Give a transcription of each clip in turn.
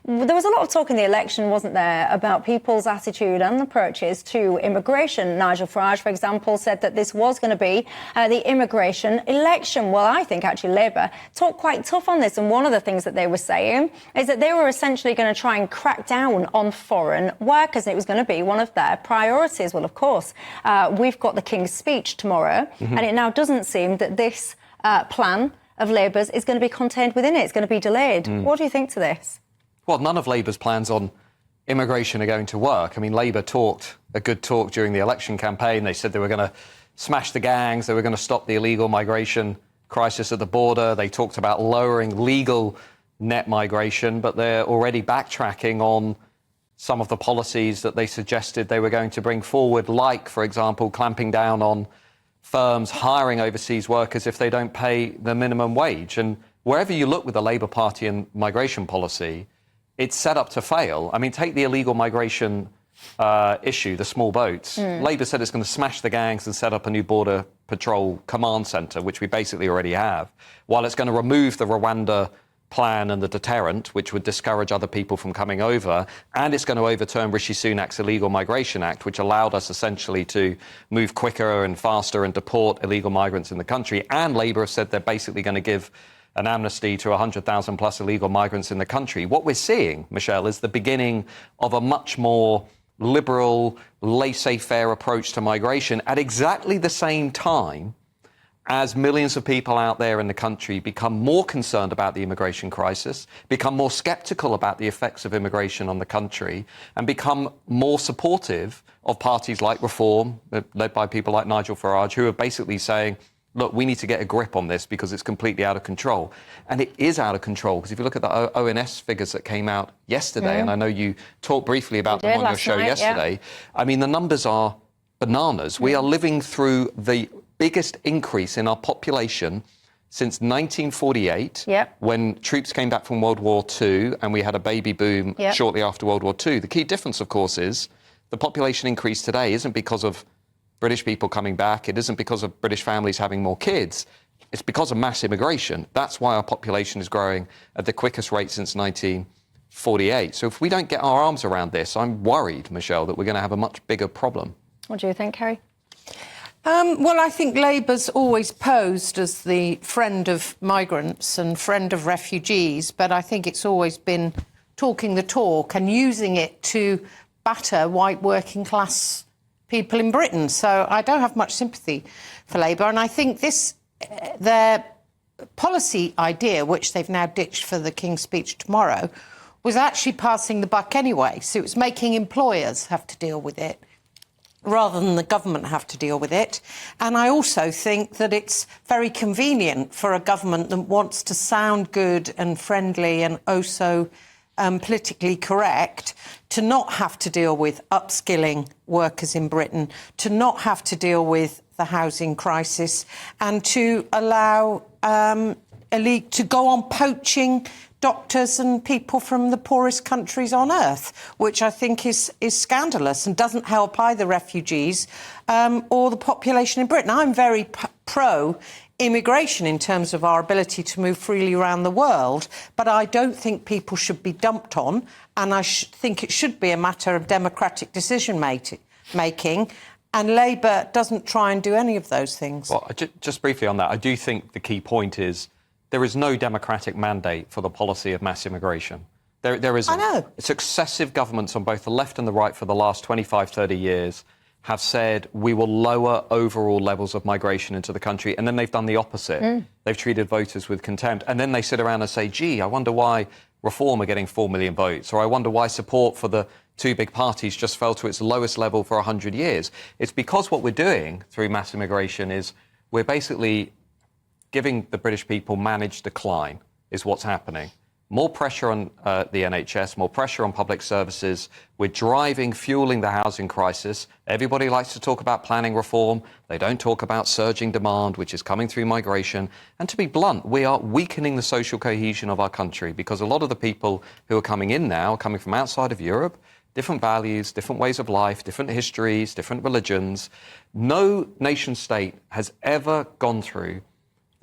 There was a lot of talk in the election, wasn't there, about people's attitude and approaches to immigration. Nigel Farage, for example, said that this was going to be the immigration election. Well, I think actually Labour talked quite tough on this, and one of the things that they were saying is that they were essentially going to try and crack down on foreign workers. It was going to be one of their priorities. Well, of course, we've got the King's Speech tomorrow, and it now doesn't seem that this plan of Labour's is going to be contained within it. It's going to be delayed. What do you think to this? Well, none of Labour's plans on immigration are going to work. I mean, Labour talked a good talk during the election campaign. They said they were going to smash the gangs, they were going to stop the illegal migration crisis at the border. They talked about lowering legal net migration, but they're already backtracking on some of the policies that they suggested they were going to bring forward, like, for example, clamping down on firms hiring overseas workers if they don't pay the minimum wage. And wherever you look with the Labour Party and migration policy, it's set up to fail. I mean, take the illegal migration issue, the small boats. Labour said it's going to smash the gangs and set up a new border patrol command centre, which we basically already have, while it's going to remove the Rwanda plan and the deterrent, which would discourage other people from coming over, and it's going to overturn Rishi Sunak's Illegal Migration Act, which allowed us essentially to move quicker and faster and deport illegal migrants in the country. And Labour have said they're basically going to give an amnesty to 100,000 plus illegal migrants in the country. What we're seeing, Michelle, is the beginning of a much more liberal, laissez-faire approach to migration at exactly the same time as millions of people out there in the country become more concerned about the immigration crisis, become more sceptical about the effects of immigration on the country, and become more supportive of parties like Reform, led by people like Nigel Farage, who are basically saying, look, we need to get a grip on this because it's completely out of control. And it is out of control, because if you look at the ONS figures that came out yesterday, and I know you talked briefly about them on your show yesterday, I mean, the numbers are bananas. We are living through the biggest increase in our population since 1948, when troops came back from World War II and we had a baby boom shortly after World War II. The key difference, of course, is the population increase today isn't because of British people coming back. It isn't because of British families having more kids. It's because of mass immigration. That's why our population is growing at the quickest rate since 1948. So if we don't get our arms around this, I'm worried, Michelle, that we're going to have a much bigger problem. What do you think, Kerry? Well, I think Labour's always posed as the friend of migrants and friend of refugees, but I think it's always been talking the talk and using it to batter white working class people in Britain. So I don't have much sympathy for Labour. And I think their policy idea, which they've now ditched for the King's Speech tomorrow, was actually passing the buck anyway. So it was making employers have to deal with it rather than the government have to deal with it. And I also think that it's very convenient for a government that wants to sound good and friendly and so politically correct to not have to deal with upskilling workers in Britain, to not have to deal with the housing crisis, and to allow elite to go on poaching doctors and people from the poorest countries on earth, which I think is scandalous and doesn't help either refugees or the population in Britain. I'm very pro immigration in terms of our ability to move freely around the world, but I don't think people should be dumped on, and I think it should be a matter of democratic decision making, and Labour doesn't try and do any of those things. Well, just briefly on that, I do think the key point is there is no democratic mandate for the policy of mass immigration. There isn't. I know. Successive governments on both the left and the right for the last 25, 30 years have said we will lower overall levels of migration into the country, and then they've done the opposite. They've treated voters with contempt, and then they sit around and say, gee, I wonder why Reform are getting 4 million votes, or I wonder why support for the two big parties just fell to its lowest level for 100 years. It's because what we're doing through mass immigration is we're basically giving the British people managed decline, is what's happening. More pressure on the NHS, more pressure on public services. We're fueling the housing crisis. Everybody likes to talk about planning reform. They don't talk about surging demand, which is coming through migration. And to be blunt, we are weakening the social cohesion of our country, because a lot of the people who are coming in now are coming from outside of Europe, different values, different ways of life, different histories, different religions. No nation state has ever gone through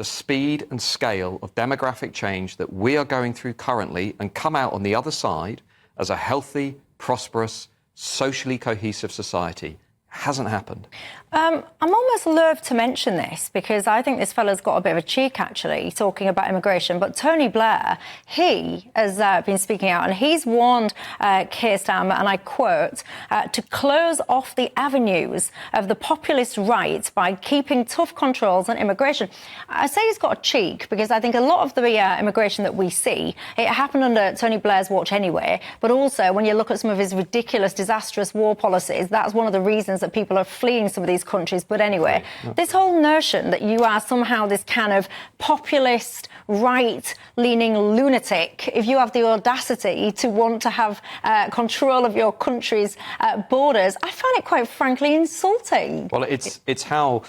the speed and scale of demographic change that we are going through currently and come out on the other side as a healthy, prosperous, socially cohesive society hasn't happened. I'm almost loath to mention this because I think this fellow's got a bit of a cheek, actually, talking about immigration. But Tony Blair, he has been speaking out and he's warned Keir Starmer, and I quote, to close off the avenues of the populist right by keeping tough controls on immigration. I say he's got a cheek because I think a lot of the immigration that we see, it happened under Tony Blair's watch anyway. But also, when you look at some of his ridiculous, disastrous war policies, that's one of the reasons that people are fleeing some of these countries. But anyway, this whole notion that you are somehow this kind of populist, right-leaning lunatic if you have the audacity to want to have control of your country's borders, I find it quite frankly insulting. Well, it's how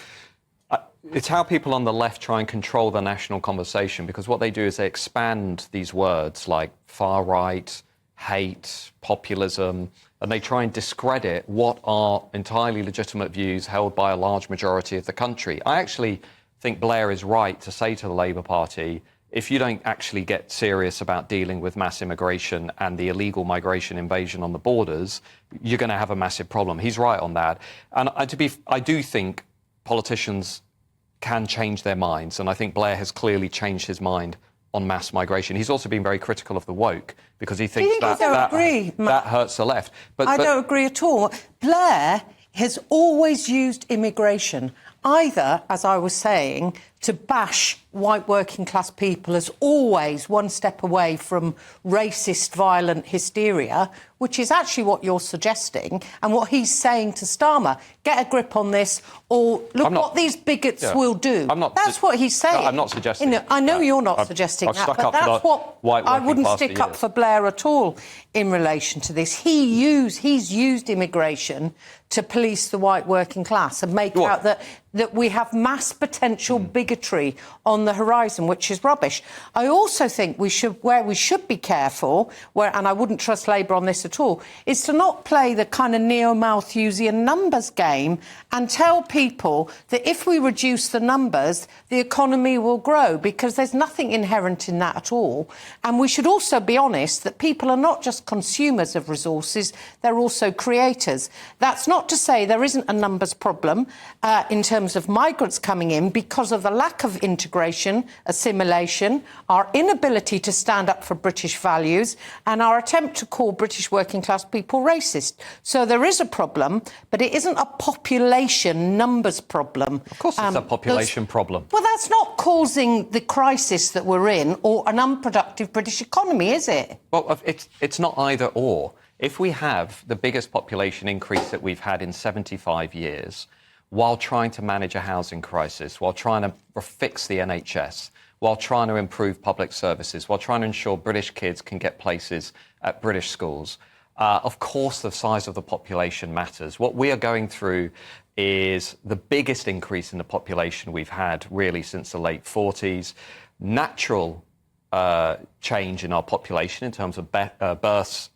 people on the left try and control the national conversation, because what they do is they expand these words like far right, hate, populism, and they try and discredit what are entirely legitimate views held by a large majority of the country. I actually think Blair is right to say to the Labour Party, if you don't actually get serious about dealing with mass immigration and the illegal migration invasion on the borders, you're going to have a massive problem. He's right on that. And I do think politicians can change their minds, and I think Blair has clearly changed his mind on mass migration. He's also been very critical of the woke because he thinks that hurts the left. But I don't agree at all. Blair has always used immigration either, as I was saying, to bash white working class people as always one step away from racist, violent hysteria, which is actually what you're suggesting and what he's saying to Starmer. Get a grip on this, or look what these bigots will do. That's what he's saying. No, I'm not suggesting. I know you're not suggesting that, but that's what I wouldn't stick up for Blair at all in relation to this. He's used immigration to police the white working class and make out that we have mass potential bigotry on the horizon, which is rubbish. I also think we should be careful, and I wouldn't trust Labour on this at all, is to not play the kind of neo-Malthusian numbers game and tell people that if we reduce the numbers, the economy will grow, because there's nothing inherent in that at all. And we should also be honest that people are not just consumers of resources, they're also creators. That's not to say there isn't a numbers problem in terms of migrants coming in because of the lack of integration, assimilation, our inability to stand up for British values, and our attempt to call British working class people racist. So there is a problem, but it isn't a population numbers problem. Of course it's a population problem. Well, that's not causing the crisis that we're in or an unproductive British economy, is it? Well, it's not either or. If we have the biggest population increase that we've had in 75 years, while trying to manage a housing crisis, while trying to fix the NHS, while trying to improve public services, while trying to ensure British kids can get places at British schools, of course the size of the population matters. What we are going through is the biggest increase in the population we've had really since the late 40s. Natural change in our population in terms of births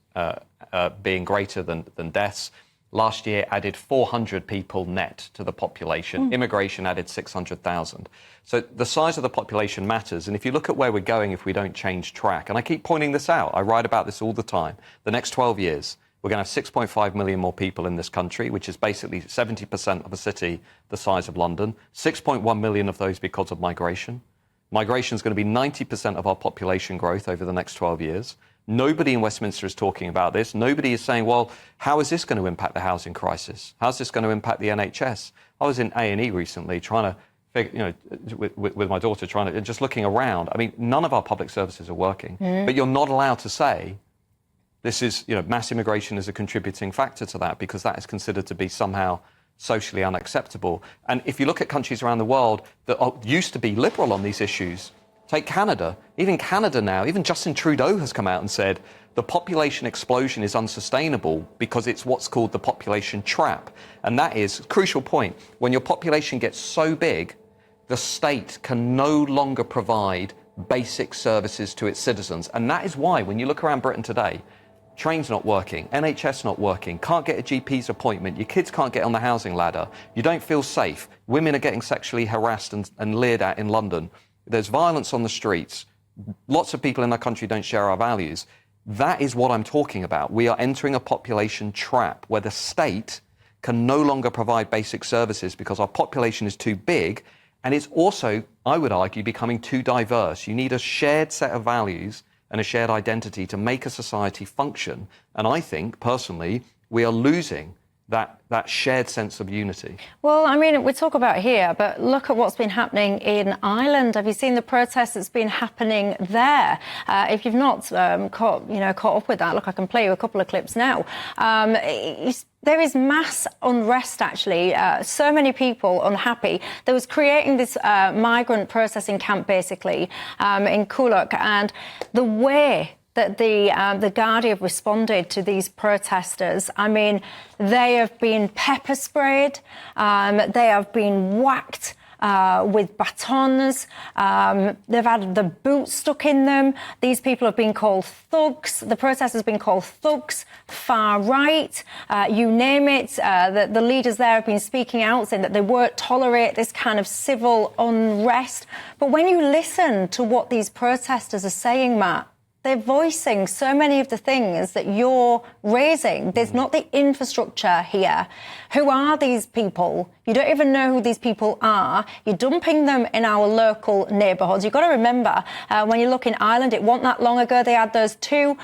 being greater than deaths. Last year added 400 people net to the population. Immigration added 600,000. So the size of the population matters. And if you look at where we're going if we don't change track, and I keep pointing this out, I write about this all the time, the next 12 years, we're going to have 6.5 million more people in this country, which is basically 70% of a city the size of London, 6.1 million of those because of migration. Migration is going to be 90% of our population growth over the next 12 years. Nobody in Westminster is talking about this. Nobody is saying, well, how is this going to impact the housing crisis? How's this going to impact the NHS? I was in A&E recently trying to figure, with my daughter, just looking around. I mean, none of our public services are working. But you're not allowed to say this is, mass immigration is a contributing factor to that, because that is considered to be somehow socially unacceptable. And if you look at countries around the world that used to be liberal on these issues, take Canada. Even Canada now, even Justin Trudeau has come out and said the population explosion is unsustainable because it's what's called the population trap. And that is a crucial point. When your population gets so big, the state can no longer provide basic services to its citizens. And that is why, when you look around Britain today, trains not working, NHS not working, can't get a GP's appointment, your kids can't get on the housing ladder, you don't feel safe, women are getting sexually harassed and leered at in London. there's violence on the streets, lots of people in our country don't share our values. That is what I'm talking about. We are entering a population trap where the state can no longer provide basic services because our population is too big, and it's also, I would argue, becoming too diverse. You need a shared set of values and a shared identity to make a society function. And I think, personally, we are losing that shared sense of unity. Well, I mean, we talk about here, but look at what's been happening in Ireland. Have you seen the protests that's been happening there? If you've not caught up with that, look, I can play you a couple of clips now. There is mass unrest, actually. So many people unhappy. There was creating this migrant processing camp, basically, in Coolock, and the way that the Gardaí have responded to these protesters. I mean, they have been pepper sprayed, they have been whacked with batons, they've had the boots stuck in them. These people have been called thugs. The protesters have been called thugs, far right, you name it. The leaders there have been speaking out, saying that they won't tolerate this kind of civil unrest. But when you listen to what these protesters are saying, Matt, they're voicing so many of the things that you're raising. There's not the infrastructure here. Who are these people? You don't even know who these people are. You're dumping them in our local neighbourhoods. You've got to remember, when you look in Ireland, it wasn't that long ago, they had those two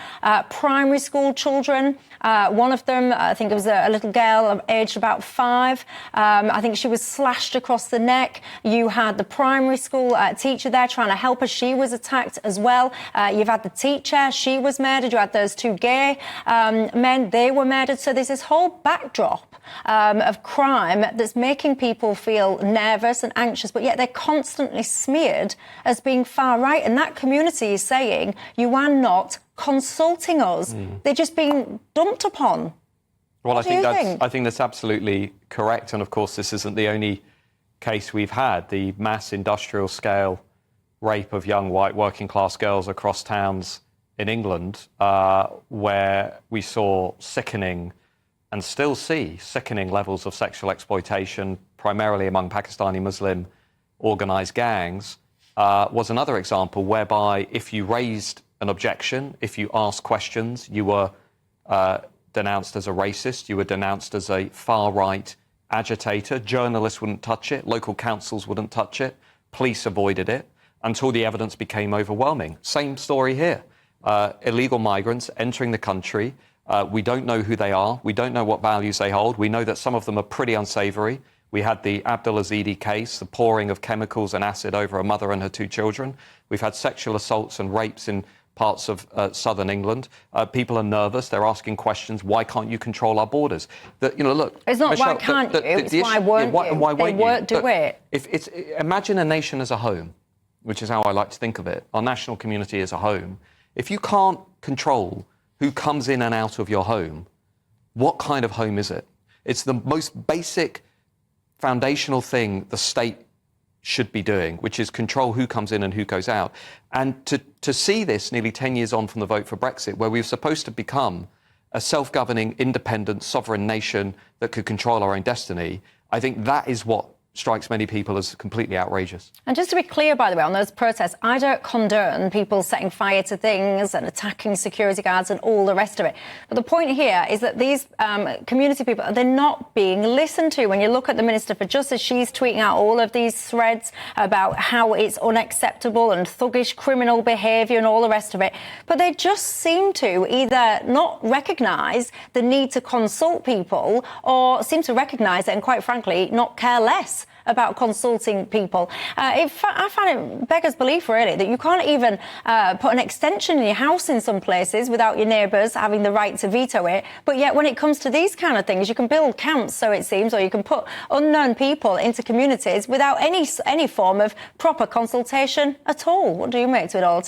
primary school children. One of them, I think it was a little girl aged about 5. I think she was slashed across the neck. You had the primary school teacher there trying to help her. She was attacked as well. You've had the teacher. She was murdered. You had those 2 gay men. They were murdered. So there's this whole backdrop of crime that's making people feel nervous and anxious, but yet they're constantly smeared as being far right. And that community is saying, you are not consulting us. They're just being dumped upon. Well, I think that's absolutely correct. And of course, this isn't the only case we've had. The mass industrial scale rape of young white working class girls across towns in England, where we saw sickening and still see sickening levels of sexual exploitation, primarily among Pakistani Muslim organised gangs, was another example whereby if you raised an objection, if you asked questions, you were denounced as a racist, you were denounced as a far-right agitator. Journalists wouldn't touch it, local councils wouldn't touch it, police avoided it until the evidence became overwhelming. Same story here. Illegal migrants entering the country. We don't know who they are. We don't know what values they hold. We know that some of them are pretty unsavoury. We had the Abdulazidi case, the pouring of chemicals and acid over a mother and her 2 children. We've had sexual assaults and rapes in parts of southern England. People are nervous. They're asking questions. Why can't you control our borders? Look. It's not Michelle, why can't you. It's why won't you? Why won't they won't you? do it. Imagine a nation as a home, which is how I like to think of it. Our national community as a home. If you can't control who comes in and out of your home, what kind of home is it? It's the most basic, foundational thing the state should be doing, which is control who comes in and who goes out. And to see this nearly 10 years on from the vote for Brexit, where we were supposed to become a self-governing, independent, sovereign nation that could control our own destiny, I think that is what strikes many people as completely outrageous. And just to be clear, by the way, on those protests, I don't condone people setting fire to things and attacking security guards and all the rest of it. But the point here is that these community people, they're not being listened to. When you look at the Minister for Justice, she's tweeting out all of these threads about how it's unacceptable and thuggish criminal behaviour and all the rest of it. But they just seem to either not recognise the need to consult people or seem to recognise it and, quite frankly, not care less about consulting people. I find it beggars belief, really, that you can't even put an extension in your house in some places without your neighbours having the right to veto it. But yet when it comes to these kind of things, you can build camps, so it seems, or you can put unknown people into communities without any form of proper consultation at all. What do you make to it all?